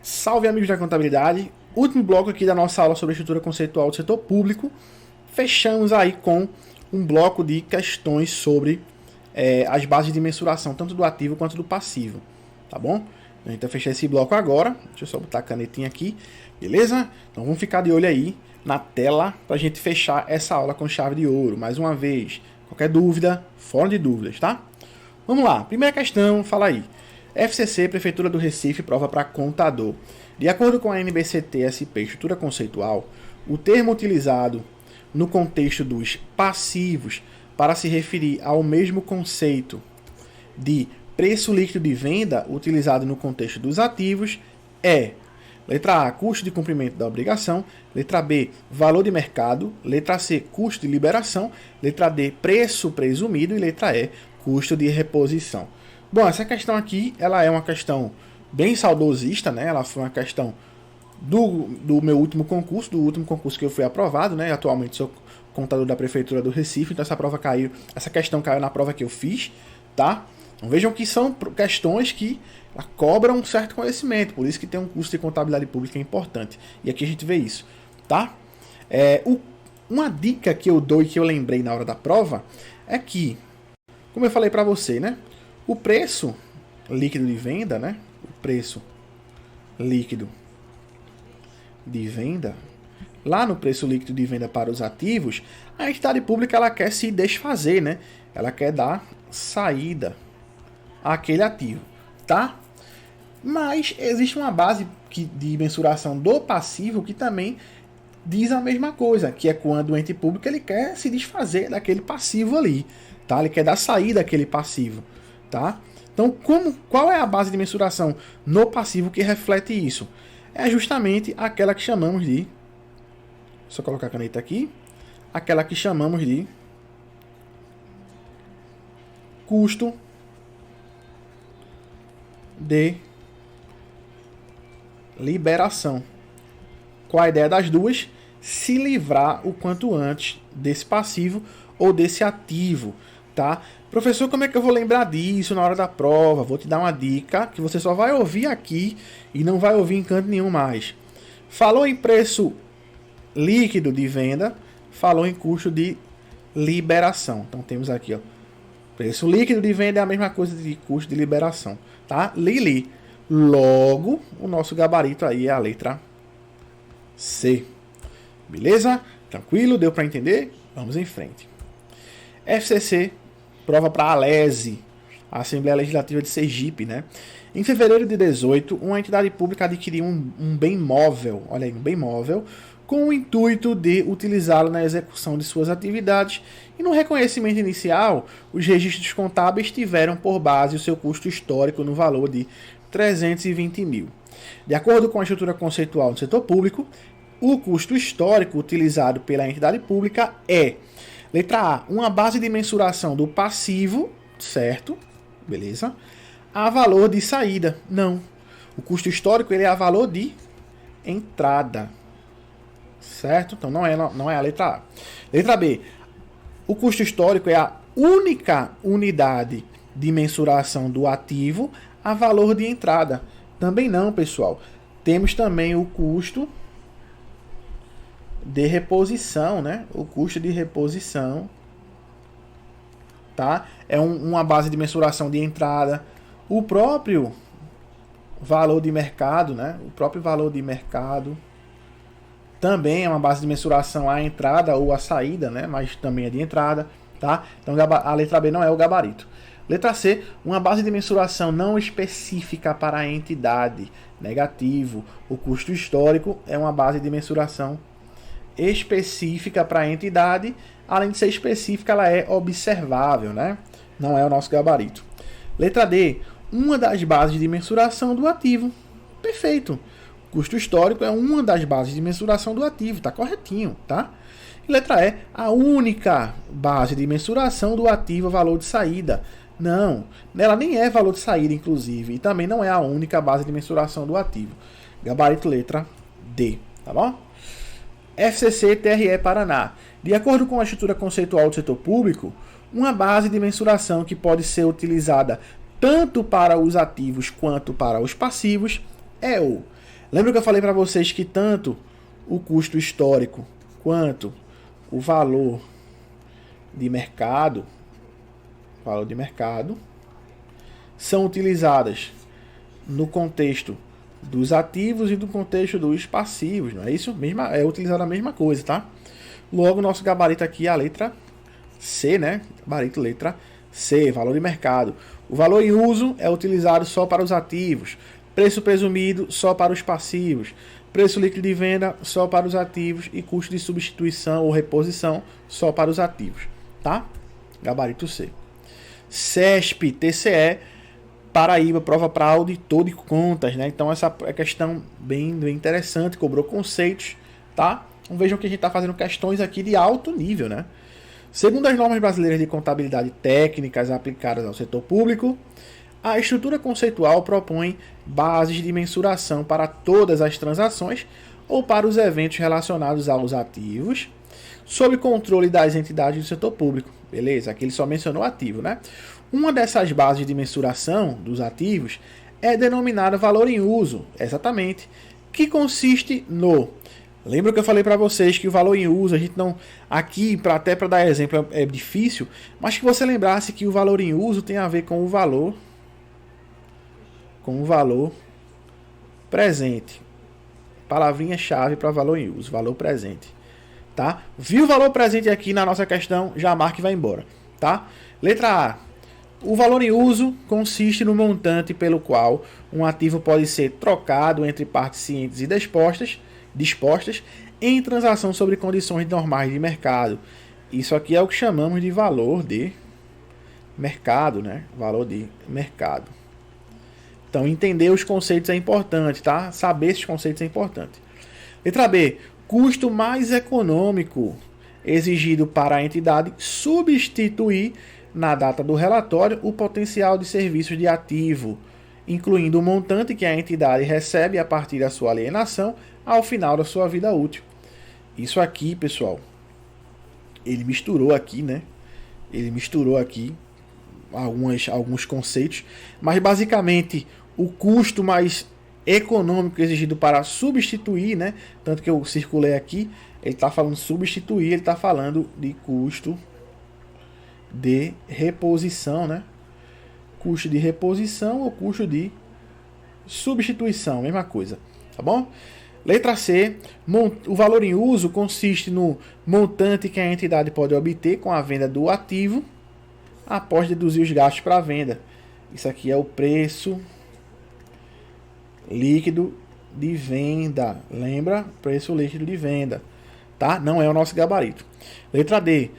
Salve, amigos da contabilidade! Último bloco aqui da nossa aula sobre estrutura conceitual do setor público. Fechamos aí com um bloco de questões sobre as bases de mensuração, tanto do ativo quanto do passivo, tá bom? Então, fechar esse bloco agora. Deixa eu só botar a canetinha aqui, beleza? Então, vamos ficar de olho aí na tela para a gente fechar essa aula com chave de ouro. Mais uma vez, qualquer dúvida, fora de dúvidas, tá? Vamos lá, primeira questão, fala aí. FCC, Prefeitura do Recife, prova para contador. De acordo com a NBCT-SP, estrutura conceitual, o termo utilizado no contexto dos passivos para se referir ao mesmo conceito de preço líquido de venda utilizado no contexto dos ativos é: letra A, custo de cumprimento da obrigação; letra B, valor de mercado; letra C, custo de liberação; letra D, preço presumido; e letra E, custo de reposição. Bom, essa questão aqui, ela é uma questão bem saudosista, né? Ela foi uma questão do meu último concurso, do último concurso que eu fui aprovado, né? Atualmente sou contador da Prefeitura do Recife, então essa questão caiu na prova que eu fiz, tá? Então vejam que são questões que cobram um certo conhecimento, por isso que tem um curso de contabilidade pública importante. E aqui a gente vê isso, tá? Uma dica que eu dou e que eu lembrei na hora da prova é que, como eu falei para você, né? O preço líquido de venda, né? O preço líquido de venda, lá no preço líquido de venda para os ativos, a entidade pública ela quer se desfazer, né? Ela quer dar saída àquele ativo, tá? Mas existe uma base de mensuração do passivo que também diz a mesma coisa, que é quando o ente público ele quer se desfazer daquele passivo ali, tá? Ele quer dar saída àquele passivo. Tá? Então, qual é a base de mensuração no passivo que reflete isso? É justamente aquela que chamamos de... Só colocar a caneta aqui. Aquela que chamamos de custo de liberação. Qual a ideia das duas? Se livrar o quanto antes desse passivo ou desse ativo. Tá? Professor, como é que eu vou lembrar disso na hora da prova? Vou te dar uma dica que você só vai ouvir aqui e não vai ouvir em canto nenhum mais. Falou em preço líquido de venda, falou em custo de liberação. Então temos aqui, ó, preço líquido de venda é a mesma coisa de custo de liberação, tá? Li. Logo, o nosso gabarito aí é a letra C. Beleza? Tranquilo? Deu para entender? Vamos em frente. FCC, prova para a ALESE, a Assembleia Legislativa de Sergipe, né? Em fevereiro de 2018, uma entidade pública adquiriu um bem móvel, olha aí, um bem móvel, com o intuito de utilizá-lo na execução de suas atividades, e no reconhecimento inicial, os registros contábeis tiveram por base o seu custo histórico no valor de 320 mil. De acordo com a estrutura conceitual do setor público, o custo histórico utilizado pela entidade pública é: letra A, uma base de mensuração do passivo, certo? Beleza. A valor de saída, não. O custo histórico ele é a valor de entrada, certo? Então não é a letra A. Letra B, o custo histórico é a única unidade de mensuração do ativo a valor de entrada. Também não, pessoal. Temos também o custo de reposição, né? O custo de reposição, tá? É uma base de mensuração de entrada. O próprio valor de mercado, né? O próprio valor de mercado também é uma base de mensuração à entrada ou à saída, né? Mas também é de entrada, tá? Então a letra B não é o gabarito. Letra C, uma base de mensuração não específica para a entidade. Negativo. O custo histórico é uma base de mensuração específica para a entidade. Além de ser específica, ela é observável, né? Não é o nosso gabarito. Letra D, uma das bases de mensuração do ativo. Perfeito. O custo histórico é uma das bases de mensuração do ativo. Tá corretinho, tá? E letra E, a única base de mensuração do ativo é o valor de saída. Não, ela nem é valor de saída, inclusive. E também não é a única base de mensuração do ativo. Gabarito letra D, tá bom? FCC TRE Paraná. De acordo com a estrutura conceitual do setor público, uma base de mensuração que pode ser utilizada tanto para os ativos quanto para os passivos é o... Lembra que eu falei para vocês que tanto o custo histórico quanto o valor de mercado, são utilizadas no contexto dos ativos e no contexto dos passivos, não é isso? É utilizada a mesma coisa, tá? Logo, nosso gabarito aqui é a letra C, né? Gabarito letra C, valor de mercado. O valor em uso é utilizado só para os ativos. Preço presumido só para os passivos. Preço líquido de venda só para os ativos. E custo de substituição ou reposição só para os ativos, tá? Gabarito C. CESP, TCE, Paraíba, prova para auditor de contas, né? Então essa é questão bem interessante, cobrou conceitos, tá? Então vejam que a gente está fazendo questões aqui de alto nível, né? Segundo as normas brasileiras de contabilidade técnicas aplicadas ao setor público, a estrutura conceitual propõe bases de mensuração para todas as transações ou para os eventos relacionados aos ativos, sob controle das entidades do setor público. Beleza? Aqui ele só mencionou ativo, né? Uma dessas bases de mensuração dos ativos é denominada valor em uso, exatamente, que consiste no... Lembra que eu falei para vocês que o valor em uso, a gente não... Aqui, até para dar exemplo, é difícil, mas que você lembrasse que o valor em uso tem a ver com o valor presente. Palavrinha-chave para valor em uso, valor presente. Tá? Viu o valor presente aqui na nossa questão, já marca e vai embora. Tá? Letra A. O valor em uso consiste no montante pelo qual um ativo pode ser trocado entre partes cientes e dispostas em transação sobre condições normais de mercado. Isso aqui é o que chamamos de valor de mercado, né? Valor de mercado. Então, entender os conceitos é importante, tá? Saber esses conceitos é importante. Letra B. Custo mais econômico exigido para a entidade substituir, na data do relatório, o potencial de serviços de ativo, incluindo o montante que a entidade recebe a partir da sua alienação ao final da sua vida útil. Isso aqui, pessoal, ele misturou aqui, né? Ele misturou aqui alguns conceitos, mas basicamente o custo mais econômico exigido para substituir, né? Tanto que eu circulei aqui, ele está falando substituir, ele está falando de custo de reposição, né? Custo de reposição ou custo de substituição, mesma coisa, tá bom? Letra C, o valor em uso consiste no montante que a entidade pode obter com a venda do ativo após deduzir os gastos para a venda. Isso aqui é o preço líquido de venda. Lembra? Preço líquido de venda. Tá? Não é o nosso gabarito. Letra D.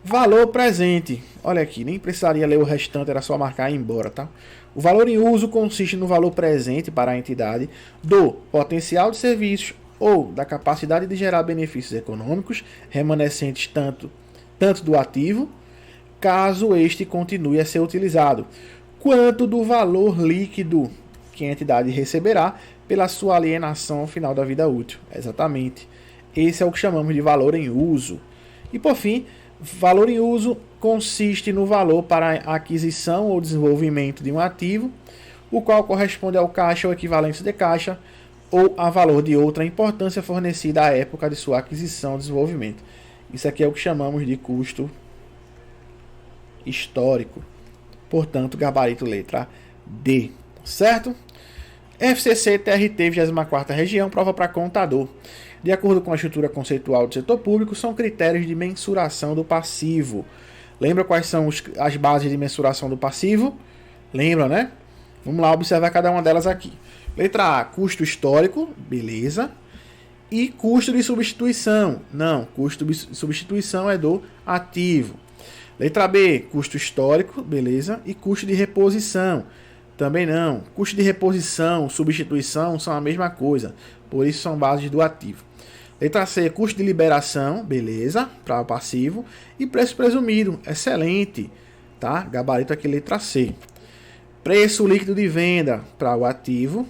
Valor presente. Olha aqui, nem precisaria ler o restante, era só marcar e ir embora, tá? O valor em uso consiste no valor presente para a entidade do potencial de serviços ou da capacidade de gerar benefícios econômicos remanescentes tanto do ativo, caso este continue a ser utilizado, quanto do valor líquido que a entidade receberá pela sua alienação ao final da vida útil. Exatamente. Esse é o que chamamos de valor em uso. E por fim, valor em uso consiste no valor para a aquisição ou desenvolvimento de um ativo, o qual corresponde ao caixa ou equivalente de caixa, ou a valor de outra importância fornecida à época de sua aquisição ou desenvolvimento. Isso aqui é o que chamamos de custo histórico. Portanto, gabarito letra D. Certo? FCC TRT 24ª Região, prova para contador. De acordo com a estrutura conceitual do setor público, são critérios de mensuração do passivo. Lembra quais são as bases de mensuração do passivo? Lembra, né? Vamos lá observar cada uma delas aqui. Letra A, custo histórico, beleza. E custo de substituição. Não, custo de substituição é do ativo. Letra B, custo histórico, beleza. E custo de reposição. Também não. Custo de reposição, substituição são a mesma coisa. Por isso são bases do ativo. Letra C, custo de liberação, beleza, para o passivo. E preço presumido, excelente. Tá? Gabarito aqui, letra C. Preço líquido de venda para o ativo.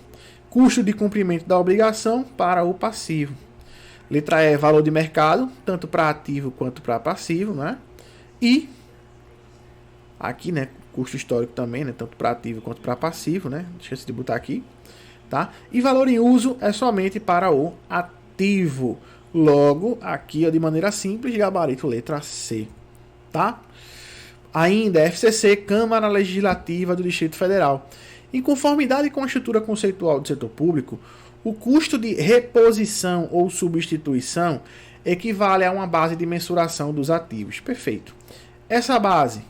Custo de cumprimento da obrigação para o passivo. Letra E, valor de mercado, tanto para ativo quanto para passivo, né? E aqui, né, custo histórico também, né, tanto para ativo quanto para passivo, né? Esqueci de botar aqui. tá? E valor em uso é somente para o ativo. Logo, aqui, ó, de maneira simples, gabarito letra C, tá? Ainda, FCC, Câmara Legislativa do Distrito Federal. Em conformidade com a estrutura conceitual do setor público, o custo de reposição ou substituição equivale a uma base de mensuração dos ativos. Perfeito. Essa base,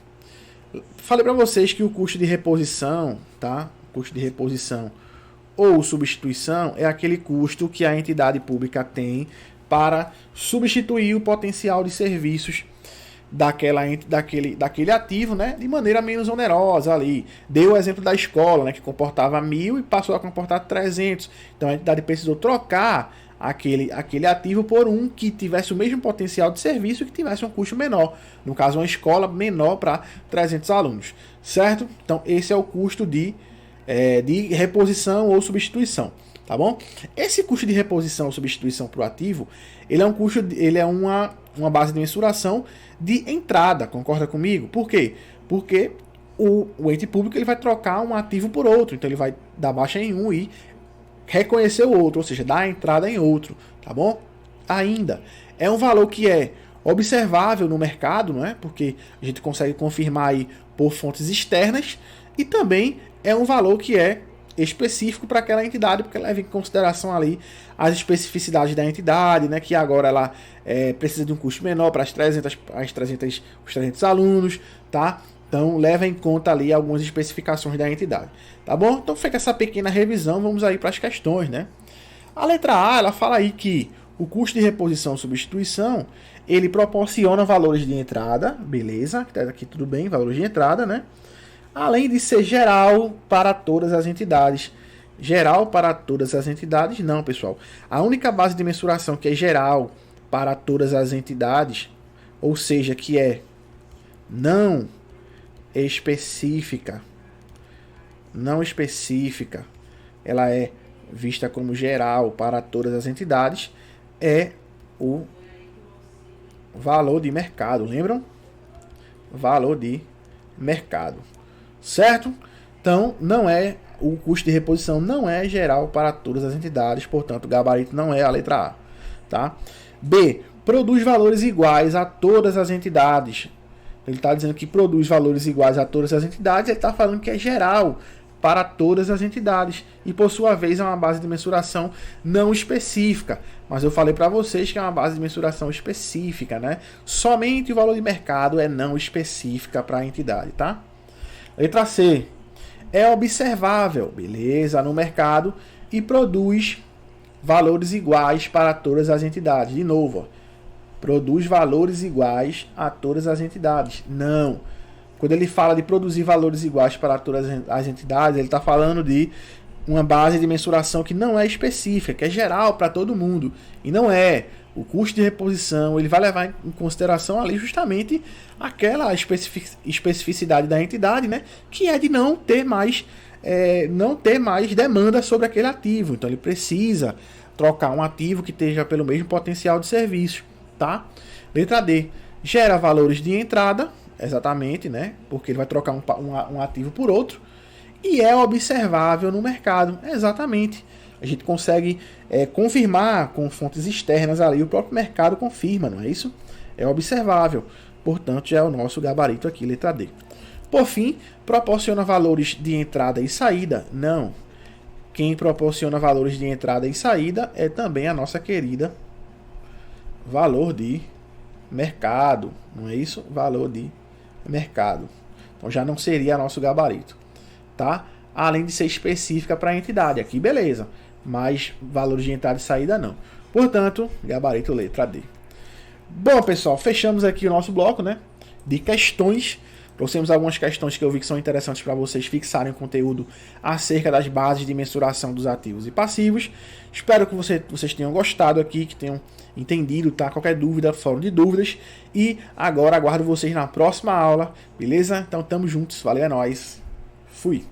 falei para vocês que o custo de reposição, tá? O custo de reposição ou substituição é aquele custo que a entidade pública tem para substituir o potencial de serviços daquele ativo, né, de maneira menos onerosa ali. Deu o exemplo da escola, né, que comportava 1.000 e passou a comportar 300. Então a entidade precisou trocar aquele ativo por um que tivesse o mesmo potencial de serviço e que tivesse um custo menor. No caso, uma escola menor para 300 alunos. Certo? Então esse é o custo de reposição ou substituição. Tá bom? Esse custo de reposição ou substituição para o ativo, ele é uma base de mensuração de entrada, concorda comigo? Por quê? Porque o ente público ele vai trocar um ativo por outro, então ele vai dar baixa em um e reconhecer o outro, ou seja, dar a entrada em outro, tá bom? Ainda, é um valor que é observável no mercado, não é? Porque a gente consegue confirmar aí por fontes externas, e também é um valor que é específico para aquela entidade, porque leva em consideração ali as especificidades da entidade, né, que agora ela precisa de um custo menor para os 300 alunos, tá? Então leva em conta ali algumas especificações da entidade, tá bom? Então feita essa pequena revisão, vamos aí para as questões, né? A letra A, ela fala aí que o custo de reposição e substituição, ele proporciona valores de entrada, beleza, tá aqui tudo bem, valores de entrada, né? Além de ser geral para todas as entidades. Geral para todas as entidades, não, pessoal. A única base de mensuração que é geral para todas as entidades, ou seja, que é não específica, ela é vista como geral para todas as entidades, é o valor de mercado, lembram? Valor de mercado. Certo? Então, o custo de reposição não é geral para todas as entidades, portanto, o gabarito não é a letra A. Tá? B. Produz valores iguais a todas as entidades. Ele está dizendo que produz valores iguais a todas as entidades, ele está falando que é geral para todas as entidades. E, por sua vez, é uma base de mensuração não específica. Mas eu falei para vocês que é uma base de mensuração específica, né? Somente o valor de mercado é não específica para a entidade, tá? Letra C. É observável, beleza, no mercado e produz valores iguais para todas as entidades. De novo, ó, produz valores iguais a todas as entidades. Não. Quando ele fala de produzir valores iguais para todas as entidades, ele está falando de uma base de mensuração que não é específica, que é geral para todo mundo. E não é. O custo de reposição ele vai levar em consideração ali justamente aquela especificidade da entidade, né, que é de não ter mais demanda sobre aquele ativo. Então ele precisa trocar um ativo que esteja pelo mesmo potencial de serviço, tá? Letra D. Gera valores de entrada, exatamente, né, porque ele vai trocar um ativo por outro, e é observável no mercado, exatamente. A gente consegue confirmar com fontes externas ali, o próprio mercado confirma, não é isso? É observável, portanto já é o nosso gabarito aqui, letra D. Por fim, proporciona valores de entrada e saída? Não. Quem proporciona valores de entrada e saída é também a nossa querida valor de mercado, não é isso? Valor de mercado. Então já não seria nosso gabarito, tá? Além de ser específica para a entidade, aqui beleza, mas valores de entrada e saída não. Portanto, gabarito letra D. Bom, pessoal, fechamos aqui o nosso bloco, né, de questões. Trouxemos algumas questões que eu vi que são interessantes para vocês fixarem o conteúdo acerca das bases de mensuração dos ativos e passivos. Espero que vocês tenham gostado aqui, que tenham entendido, tá? Qualquer dúvida, fórum de dúvidas. E agora aguardo vocês na próxima aula, beleza? Então, tamo juntos. Valeu, é nóis. Fui.